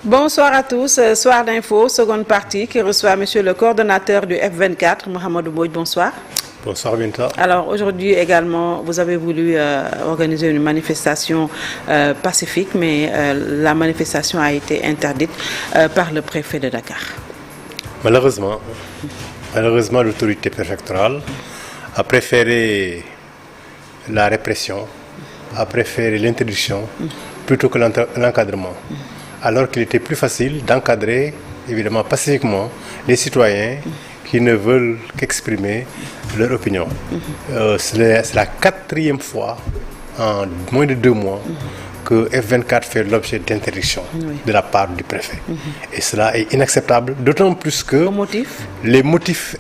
Bonsoir à tous. Soir d'info, seconde partie, qui reçoit monsieur le coordonnateur du F24, Mohamedou Mbodj. Bonsoir. Bonsoir Binta. Alors aujourd'hui également, vous avez voulu organiser une manifestation pacifique, mais la manifestation a été interdite par le préfet de Dakar. Malheureusement, l'autorité préfectorale a préféré la répression, a préféré l'interdiction plutôt que l'encadrement. Alors qu'il était plus facile d'encadrer, évidemment pacifiquement, les citoyens qui ne veulent qu'exprimer leur opinion. C'est la 4e fois en moins de 2 mois que F24 fait l'objet d'interdiction de la part du préfet. Et cela est inacceptable, d'autant plus que les motifs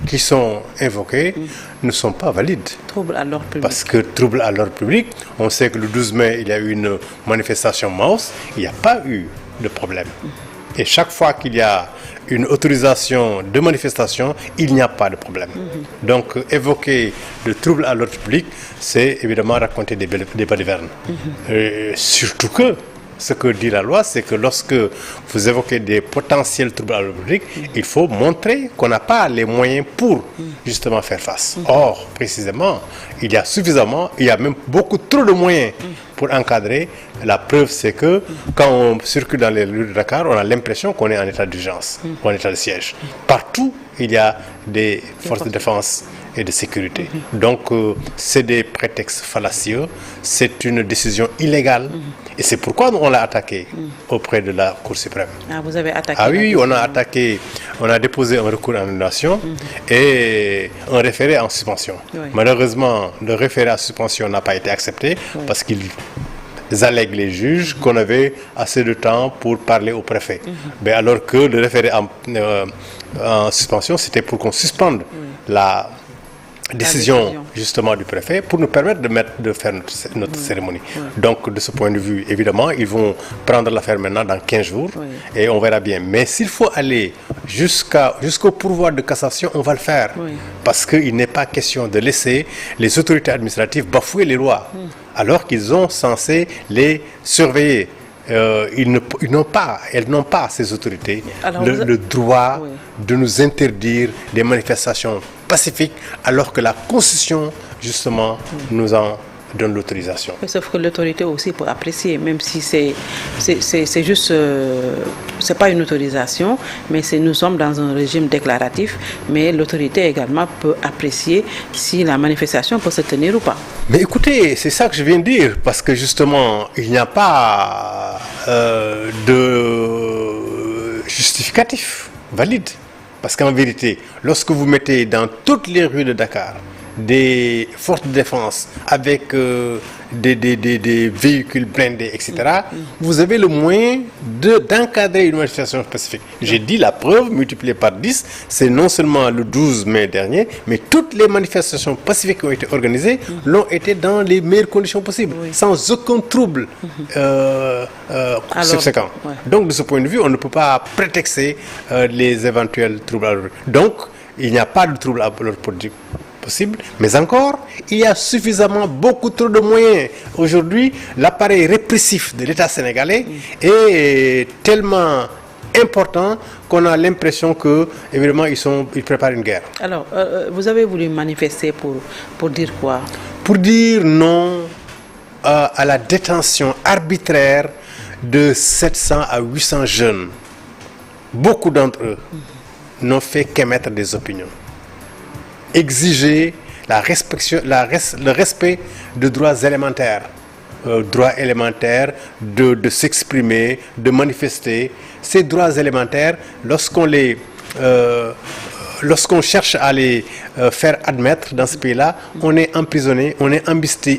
qui sont invoqués ne sont pas valides. Trouble à l'ordre public. Parce que trouble à l'ordre public, on sait que le 12 mai, il y a eu une manifestation Maus, il n'y a pas eu de problème. Et chaque fois qu'il y a une autorisation de manifestation, il n'y a pas de problème. Donc évoquer le trouble à l'ordre public, c'est évidemment raconter des balivernes. Surtout que ce que dit la loi, c'est que lorsque vous évoquez des potentiels troubles à l'ordre public, il faut montrer qu'on n'a pas les moyens pour justement faire face. Or, précisément, il y a même beaucoup trop de moyens pour encadrer. La preuve, c'est que quand on circule dans les rues de Dakar, on a l'impression qu'on est en état d'urgence ou en état de siège. Partout, il y a des forces de défense et de sécurité. Donc, c'est des prétextes fallacieux, c'est une décision illégale, et c'est pourquoi on l'a attaqué auprès de la Cour suprême. Ah, vous avez attaqué? Ah oui, on a attaqué, on a déposé un recours en annulation et un référé en suspension. Malheureusement, le référé en suspension n'a pas été accepté parce qu'ils allèguent les juges qu'on avait assez de temps pour parler au préfet. Mais alors que le référé en suspension, c'était pour qu'on suspende la décision justement du préfet pour nous permettre de faire notre cérémonie. Donc de ce point de vue, évidemment, ils vont prendre l'affaire maintenant dans 15 jours et on verra bien. Mais s'il faut aller jusqu'au pourvoi de cassation, on va le faire. Parce qu'il n'est pas question de laisser les autorités administratives bafouer les lois alors qu'ils sont censés les surveiller. Elles n'ont pas, ces autorités, le droit de nous interdire des manifestations pacifiques alors que la Constitution, justement, nous en donne l'autorisation. Sauf que l'autorité aussi peut apprécier, même si c'est juste, c'est pas une autorisation, mais nous sommes dans un régime déclaratif, mais l'autorité également peut apprécier si la manifestation peut se tenir ou pas. Mais écoutez, c'est ça que je viens de dire, parce que justement, il n'y a pas de justificatif valide. Parce qu'en vérité, lorsque vous mettez dans toutes les rues de Dakar des forces de défense avec des véhicules blindés, etc., vous avez le moyen d'encadrer une manifestation spécifique. J'ai dit la preuve multipliée par 10, c'est non seulement le 12 mai dernier, mais toutes les manifestations pacifiques qui ont été organisées l'ont été dans les meilleures conditions possibles, sans aucun trouble subséquent. Donc de ce point de vue, on ne peut pas prétexter les éventuels troubles. Donc il n'y a pas de trouble à l'ordre public possible, mais encore, il y a suffisamment, beaucoup trop de moyens. Aujourd'hui, l'appareil répressif de l'État sénégalais est tellement important qu'on a l'impression que, évidemment, ils préparent une guerre. Alors, vous avez voulu manifester pour dire quoi? Pour dire non à la détention arbitraire de 700 à 800 jeunes. Beaucoup d'entre eux n'ont fait qu'émettre des opinions. Exiger le respect de droits élémentaires. Droits élémentaires de s'exprimer, de manifester. Ces droits élémentaires, lorsqu'on cherche à les faire admettre dans ce pays-là, on est emprisonné, on est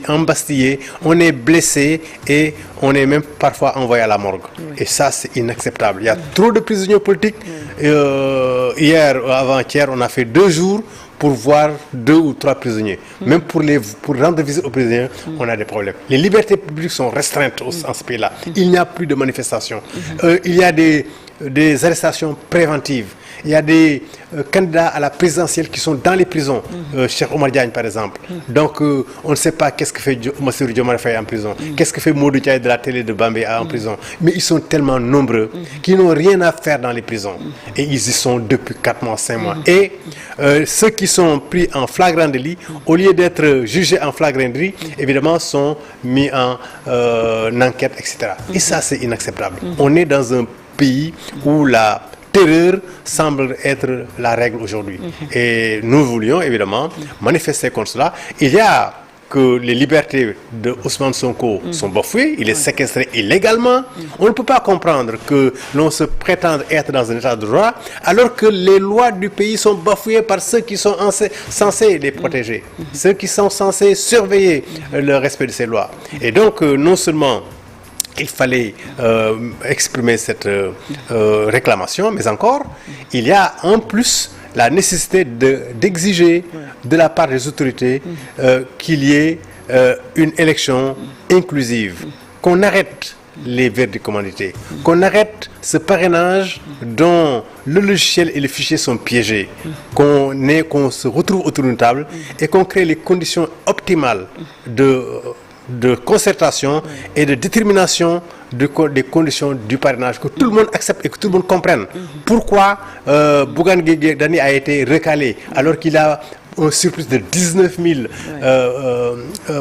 embastillé, on est blessé et on est même parfois envoyé à la morgue. Et ça, c'est inacceptable. Il y a trop de prisonniers politiques. Hier, avant-hier, on a fait 2 jours pour voir 2 ou 3 prisonniers. Même pour rendre visite aux prisonniers, on a des problèmes. Les libertés publiques sont restreintes en ce pays-là. Il n'y a plus de manifestations. Il y a des des arrestations préventives. Il y a des candidats à la présidentielle qui sont dans les prisons. Cheikh Oumar Diagne, par exemple. Donc, on ne sait pas qu'est-ce que fait Bassirou Diomaye Faye en prison. Qu'est-ce que fait Modou Ndiaye de la télé de Bambey en prison. Mais ils sont tellement nombreux qu'ils n'ont rien à faire dans les prisons. Et ils y sont depuis 4 mois, 5 mois. Et ceux qui sont pris en flagrant délit, au lieu d'être jugés en flagrant délit, évidemment, sont mis en enquête, etc. Et ça, c'est inacceptable. On est dans un pays où la terreur semble être la règle aujourd'hui. Et nous voulions évidemment manifester contre cela. Il y a que les libertés de Ousmane Sonko sont bafouées, il est séquestré illégalement. On ne peut pas comprendre que l'on se prétende être dans un état de droit alors que les lois du pays sont bafouées par ceux qui sont censés les protéger, ceux qui sont censés surveiller le respect de ces lois. Et donc non seulement il fallait exprimer cette réclamation, mais encore, il y a en plus la nécessité d'exiger de la part des autorités qu'il y ait une élection inclusive, qu'on arrête les verdicts commandités, qu'on arrête ce parrainage dont le logiciel et le fichier sont piégés, qu'on se retrouve autour d'une table et qu'on crée les conditions optimales de concertation et de détermination des conditions du parrainage, que tout le monde accepte et que tout le monde comprenne. Pourquoi Bougane Gueye Dany a été recalé alors qu'il a un surplus de 19 000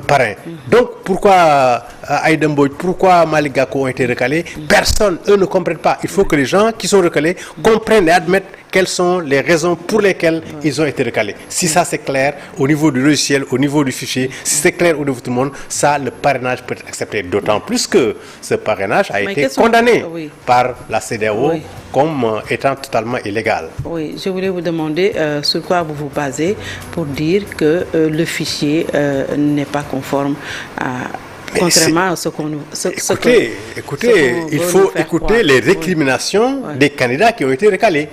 parrains. Donc pourquoi Aïda Mbodj, pourquoi Malick Gakou ont été recalés? Personne, eux ne comprennent pas. Il faut que les gens qui sont recalés comprennent et admettent quelles sont les raisons pour lesquelles ils ont été recalés. Si ça c'est clair au niveau du logiciel, au niveau du fichier, si c'est clair au niveau de tout le monde, ça, le parrainage peut être accepté. D'autant plus que ce parrainage a été condamné par la CEDEAO comme étant totalement illégal. Oui, je voulais vous demander sur quoi vous vous basez pour dire que le fichier n'est pas conforme à... Contrairement à ce qu'on... Écoutez, il faut écouter les récriminations des candidats qui ont été recalés.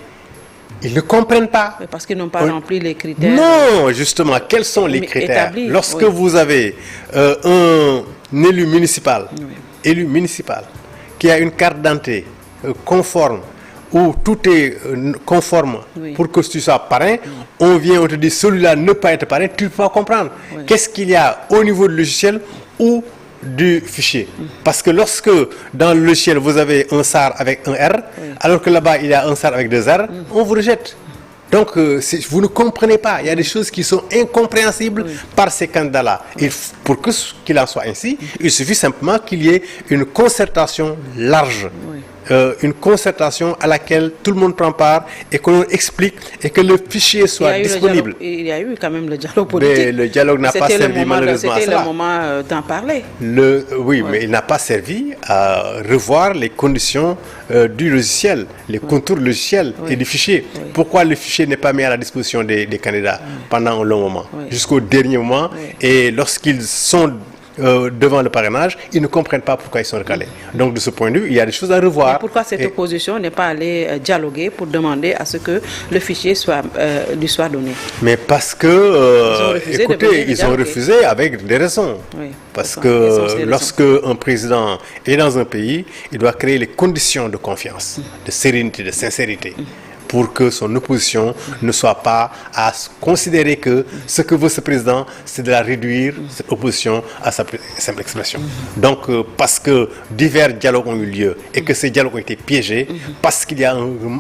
Ils ne comprennent pas. Parce qu'ils n'ont pas rempli les critères. Non, justement, quels sont les critères établis, lorsque vous avez un élu municipal qui a une carte d'identité conforme, où tout est conforme pour que tu sois parrain, on te dit celui-là ne peut pas être parrain, tu ne peux pas comprendre. Qu'est-ce qu'il y a au niveau du logiciel ou du fichier? Parce que lorsque dans le logiciel vous avez un SAR avec un R, alors que là-bas il y a un SAR avec 2 R, on vous rejette. Donc vous ne comprenez pas, il y a des choses qui sont incompréhensibles par ces candidats-là. Pour qu'il en soit ainsi, il suffit simplement qu'il y ait une concertation large. Une concertation à laquelle tout le monde prend part et que l'on explique et que le fichier soit disponible. Il y a eu quand même le dialogue politique. Mais le dialogue n'a pas servi malheureusement à cela. C'était le moment d'en parler. Mais il n'a pas servi à revoir les conditions du logiciel, les contours logiciels et du fichier. Pourquoi le fichier n'est pas mis à la disposition des candidats pendant un long moment, jusqu'au dernier moment, et lorsqu'ils sont devant le parrainage, ils ne comprennent pas pourquoi ils sont recalés. Donc de ce point de vue, il y a des choses à revoir. Mais pourquoi cette opposition n'est pas allée dialoguer pour demander à ce que le fichier lui soit donné? Mais parce que, ils ont refusé avec des raisons. Parce que lorsque un président est dans un pays, il doit créer les conditions de confiance, de sérénité, de sincérité, pour que son opposition ne soit pas à considérer que ce que veut ce président, c'est de la réduire, cette opposition, à sa simple expression. Donc, parce que divers dialogues ont eu lieu et que ces dialogues ont été piégés, parce qu'il y a une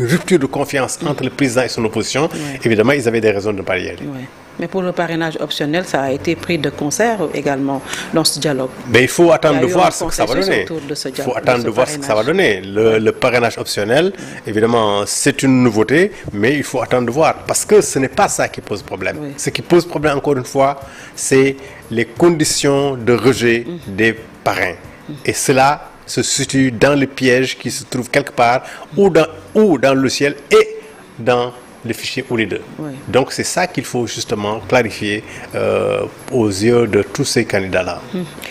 rupture de confiance entre le président et son opposition, évidemment, ils avaient des raisons de ne pas y aller. Mais pour le parrainage optionnel, ça a été pris de concert également dans ce dialogue. Mais il faut attendre de voir ce que ça va donner. Il faut attendre de voir ce que ça va donner. Le parrainage optionnel, évidemment, c'est une nouveauté, mais il faut attendre de voir. Parce que ce n'est pas ça qui pose problème. Ce qui pose problème, encore une fois, c'est les conditions de rejet des parrains. Et cela se situe dans le piège qui se trouve quelque part, ou dans le ciel et dans les fichiers ou les deux. Donc c'est ça qu'il faut justement clarifier aux yeux de tous ces candidats-là.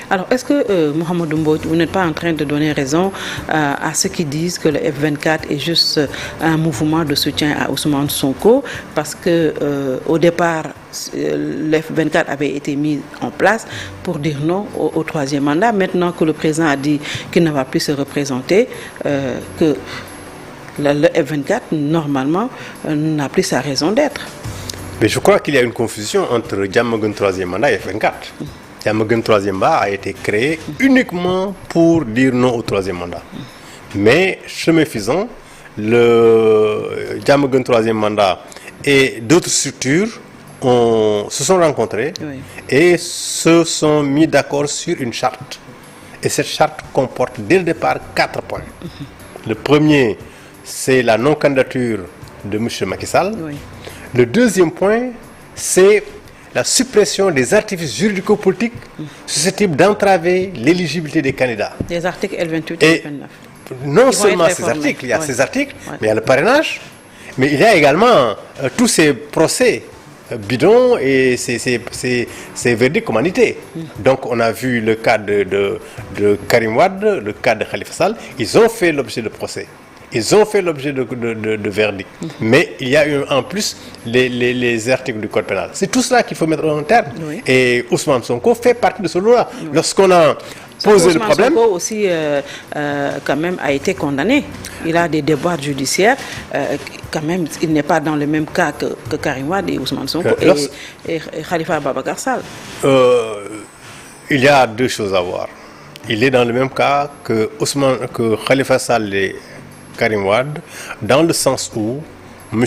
Alors est-ce que Mohamedou Mbodj, vous n'êtes pas en train de donner raison à ceux qui disent que le F24 est juste un mouvement de soutien à Ousmane Sonko, parce que au départ le F24 avait été mis en place pour dire non au troisième mandat. Maintenant que le président a dit qu'il ne va plus se représenter, que le F24, normalement, n'a plus sa raison d'être. Mais je crois qu'il y a une confusion entre Diamaguène 3e mandat et F24. Diamaguène 3e mandat a été créé uniquement pour dire non au 3e mandat. Mais, chemin faisant, le Diamaguène 3e mandat et d'autres structures se sont rencontrés et se sont mis d'accord sur une charte. Et cette charte comporte dès le départ 4 points. Le premier, c'est la non-candidature de M. Macky Sall. Le deuxième point, c'est la suppression des artifices juridico-politiques susceptibles d'entraver l'éligibilité des candidats. Les articles L28 et L29. Non seulement ces articles, il y a ces articles, mais il y a le parrainage, mais il y a également tous ces procès bidons et ces verdicts commanditaires. Donc on a vu le cas de Karim Wade, le cas de Khalifa Sall, ils ont fait l'objet de procès. Ils ont fait l'objet de verdicts. Mais il y a eu en plus les articles du code pénal. C'est tout cela qu'il faut mettre en terme. Et Ousmane Sonko fait partie de ce lot-là. Lorsqu'on a posé le problème... Ousmane Sonko aussi, quand même, a été condamné. Il a des déboires judiciaires. Quand même, il n'est pas dans le même cas que Karim Wade et Ousmane Sonko et Khalifa Babacar Sall. Il y a deux choses à voir. Il est dans le même cas que Khalifa Sall et Karim Wade, dans le sens où M.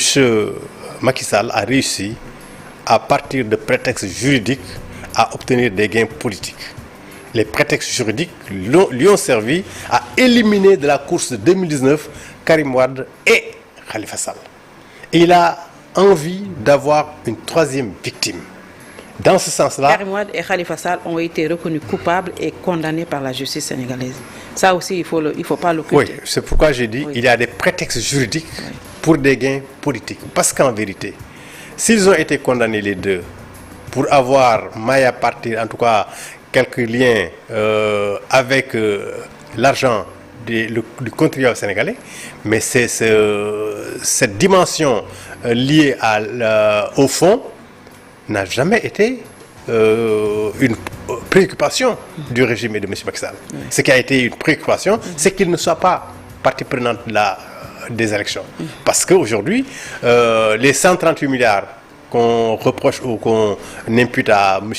Macky Sall a réussi, à partir de prétextes juridiques, à obtenir des gains politiques. Les prétextes juridiques lui ont servi à éliminer de la course de 2019 Karim Wade et Khalifa Sall. Et il a envie d'avoir une troisième victime. Dans ce sens-là... Karim Wade et Khalifa Sall ont été reconnus coupables et condamnés par la justice sénégalaise. Ça aussi, il ne faut pas l'occulter. Oui, c'est pourquoi j'ai dit qu'il y a des prétextes juridiques pour des gains politiques. Parce qu'en vérité, s'ils ont été condamnés les deux pour avoir maille à partir, en tout cas quelques liens avec l'argent du contribuable sénégalais, mais c'est cette dimension liée au fond n'a jamais été une préoccupation du régime et de M. Macky Sall. Ce qui a été une préoccupation, c'est qu'il ne soit pas partie prenante des élections. Parce qu'aujourd'hui, les 138 milliards qu'on reproche ou qu'on impute à M.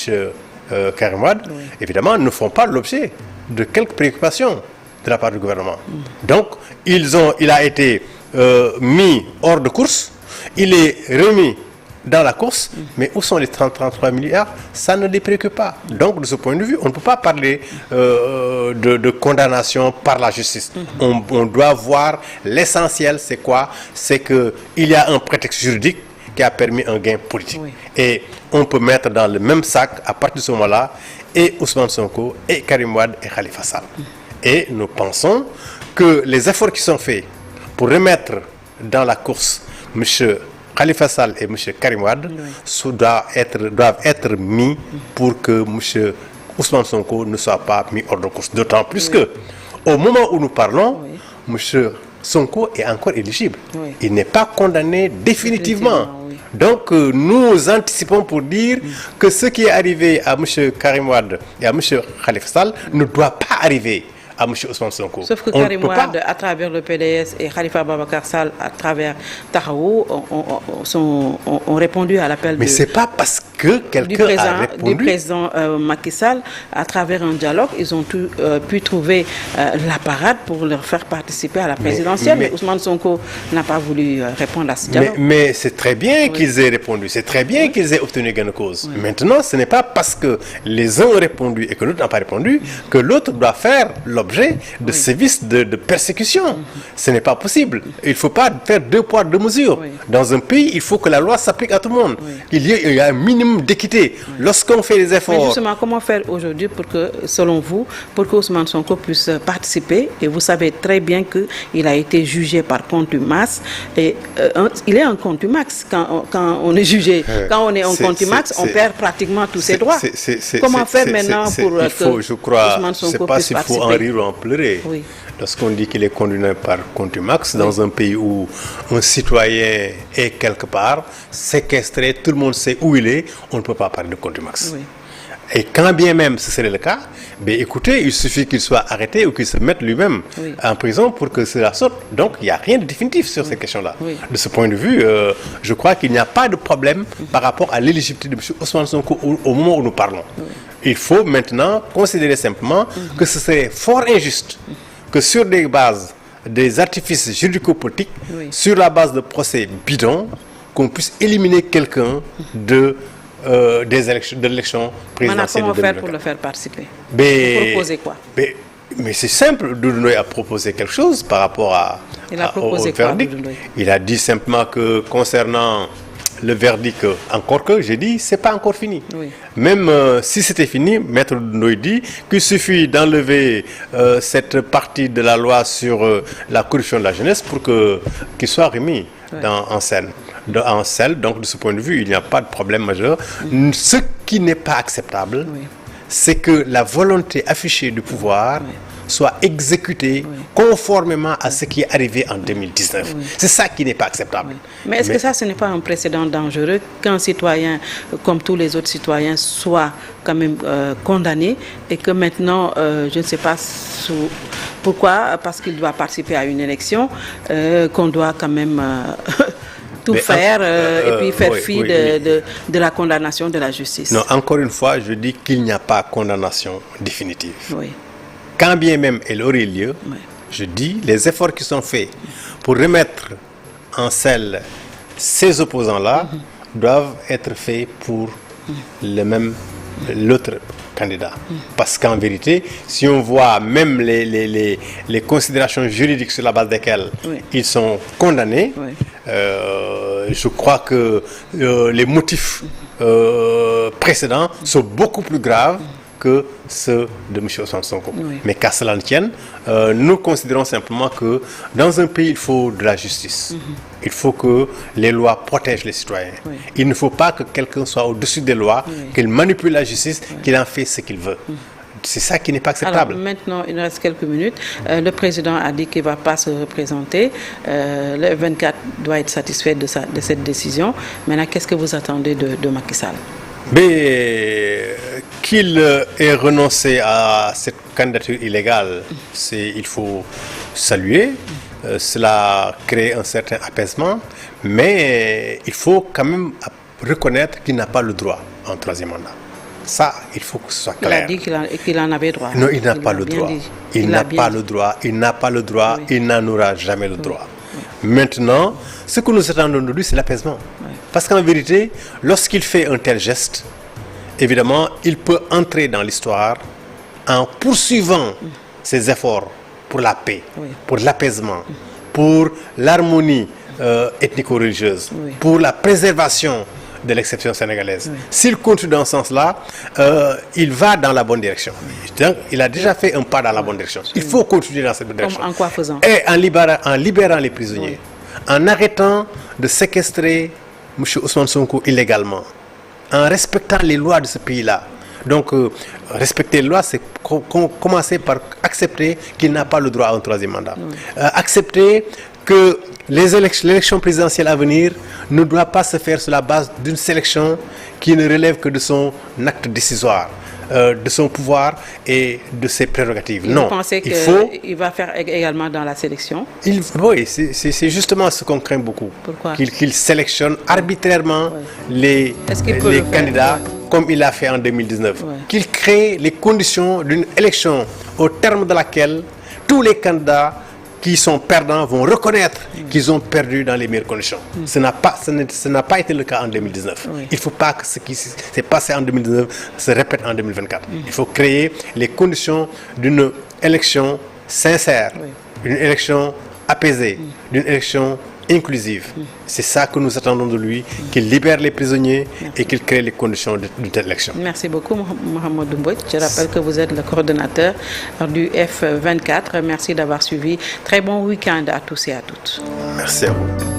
Karim Wade, évidemment, ne font pas l'objet de quelques préoccupations de la part du gouvernement. Donc, il a été mis hors de course, il est remis dans la course, mais où sont les 33 milliards? Ça ne les préoccupe pas. Donc, de ce point de vue, on ne peut pas parler de condamnation par la justice. On doit voir l'essentiel, c'est quoi? C'est qu'il y a un prétexte juridique qui a permis un gain politique. Et on peut mettre dans le même sac, à partir de ce moment-là, et Ousmane Sonko, et Karim Wade, et Khalifa Sall. Et nous pensons que les efforts qui sont faits pour remettre dans la course M. Khalifa Sall et M. Karim Wade doivent être mis pour que M. Ousmane Sonko ne soit pas mis hors de course. D'autant plus que, au moment où nous parlons, M. Sonko est encore éligible. Il n'est pas condamné définitivement. Donc, nous anticipons pour dire que ce qui est arrivé à M. Karim Wade et à M. Khalifa Sall ne doit pas arriver à M. Ousmane Sonko. Sauf que Karim Wade, à travers le PDS, et Khalifa Babacar Sall, à travers Tahaou, ont répondu à l'appel Mais ce n'est pas parce que quelqu'un a répondu. Du président Macky Sall, à travers un dialogue, ils ont pu trouver la parade pour leur faire participer à la présidentielle. Mais Ousmane Sonko n'a pas voulu répondre à ce dialogue. Mais c'est très bien qu'ils aient répondu. C'est très bien qu'ils aient obtenu gain de cause. Maintenant, ce n'est pas parce que les uns ont répondu et que l'autre n'a pas répondu que l'autre doit faire l'objet de sévices de persécution. Ce n'est pas possible. Il ne faut pas faire deux poids, deux mesures. Dans un pays, il faut que la loi s'applique à tout le monde. Il y a un minimum d'équité. Lorsqu'on fait les efforts... Mais justement, comment faire aujourd'hui pour que, selon vous, pour que Ousmane Sonko puisse participer? Et vous savez très bien qu'il a été jugé par contumace. Et il est en contumace quand on est jugé. Quand on est en contumace, on perd pratiquement tous ses droits. Comment faire maintenant pour que Ousmane Sonko puisse participer? En rire ou en pleurer. Lorsqu'on dit qu'il est condamné par contumace dans un pays où un citoyen est quelque part séquestré, tout le monde sait où il est, on ne peut pas parler de contumace. Et quand bien même ce serait le cas, ben écoutez, il suffit qu'il soit arrêté ou qu'il se mette lui-même en prison pour que cela sorte. Donc il n'y a rien de définitif sur ces questions-là. De ce point de vue, je crois qu'il n'y a pas de problème par rapport à l'éligibilité de M. Ousmane Sonko au moment où nous parlons. Il faut maintenant considérer simplement que ce serait fort injuste que sur des bases, des artifices juridico-politiques, sur la base de procès bidons, qu'on puisse éliminer quelqu'un de l'élection présidentielle de 2024. Comment faire pour le faire participer? Vous proposez quoi? Mais c'est simple, Doudou Ndoye a proposé quelque chose par rapport au verdict. Il a dit simplement que concernant le verdict, encore que, j'ai dit, c'est pas encore fini. Même si c'était fini, Maître Ndoye dit qu'il suffit d'enlever cette partie de la loi sur la corruption de la jeunesse pour qu'il soit remis en scène. Donc de ce point de vue, il n'y a pas de problème majeur. Ce qui n'est pas acceptable, c'est que la volonté affichée du pouvoir soit exécutée conformément à ce qui est arrivé en 2019. C'est ça qui n'est pas acceptable. Mais est-ce que ça, ce n'est pas un précédent dangereux qu'un citoyen, comme tous les autres citoyens, soit quand même condamné et que maintenant, je ne sais pas pourquoi, parce qu'il doit participer à une élection, qu'on doit quand même... tout faire et puis faire fi de la condamnation de la justice. Non, encore une fois, je dis qu'il n'y a pas condamnation définitive. Quand bien même elle aurait lieu, je dis les efforts qui sont faits pour remettre en selle ces opposants-là doivent être faits pour l'autre candidat. Parce qu'en vérité, si on voit même les considérations juridiques sur la base desquelles ils sont condamnés, je crois que les motifs précédents sont beaucoup plus graves que ceux de M. Ousmane Sonko. Mais qu'à cela ne tienne, nous considérons simplement que dans un pays, il faut de la justice. Il faut que les lois protègent les citoyens. Il ne faut pas que quelqu'un soit au-dessus des lois, qu'il manipule la justice, qu'il en fait ce qu'il veut. C'est ça qui n'est pas acceptable. Alors maintenant, il nous reste quelques minutes. Le président a dit qu'il ne va pas se représenter. Le 24 doit être satisfait de cette décision. Maintenant, qu'est-ce que vous attendez de Macky Sall? Qu'il ait renoncé à cette candidature illégale, il faut saluer. Cela crée un certain apaisement, mais il faut quand même reconnaître qu'il n'a pas le droit à un troisième mandat. Ça, il faut que ce soit clair. Il a dit qu'il en avait droit. Non, il n'a pas le droit. Il n'a pas le droit. Il n'a pas le droit. Il n'en aura jamais le droit. Maintenant, ce que nous attendons de lui, c'est l'apaisement. Parce qu'en vérité, lorsqu'il fait un tel geste, évidemment, il peut entrer dans l'histoire en poursuivant ses efforts pour la paix, pour l'apaisement, pour l'harmonie ethnico-religieuse, pour la préservation de l'exception sénégalaise. S'il continue dans ce sens-là, il va dans la bonne direction. Donc, il a déjà fait un pas dans la bonne direction. Il faut continuer dans cette direction. En quoi faisant? Et en libérant les prisonniers, en arrêtant de séquestrer M. Ousmane Sonko illégalement, en respectant les lois de ce pays-là. Donc, respecter les lois, c'est commencer par accepter qu'il n'a pas le droit à un troisième mandat. Accepter que l'élection présidentielle à venir ne doit pas se faire sur la base d'une sélection qui ne relève que de son acte décisoire, de son pouvoir et de ses prérogatives. Non, vous pensez qu'il va faire également dans la sélection? Oui, c'est justement ce qu'on craint beaucoup. Pourquoi? Qu'il sélectionne arbitrairement les candidats comme il l'a fait en 2019. Qu'il crée les conditions d'une élection au terme de laquelle tous les candidats qui sont perdants vont reconnaître qu'ils ont perdu dans les meilleures conditions. Ce n'a pas été le cas en 2019. Il ne faut pas que ce qui s'est passé en 2019 se répète en 2024. Il faut créer les conditions d'une élection sincère, d'une élection apaisée, d'une élection inclusive. C'est ça que nous attendons de lui, qu'il libère les prisonniers et qu'il crée les conditions d'une telle élection. Merci beaucoup, Mohamed Mbodj. Je rappelle que vous êtes le coordonnateur du F24. Merci d'avoir suivi. Très bon week-end à tous et à toutes. Merci à vous.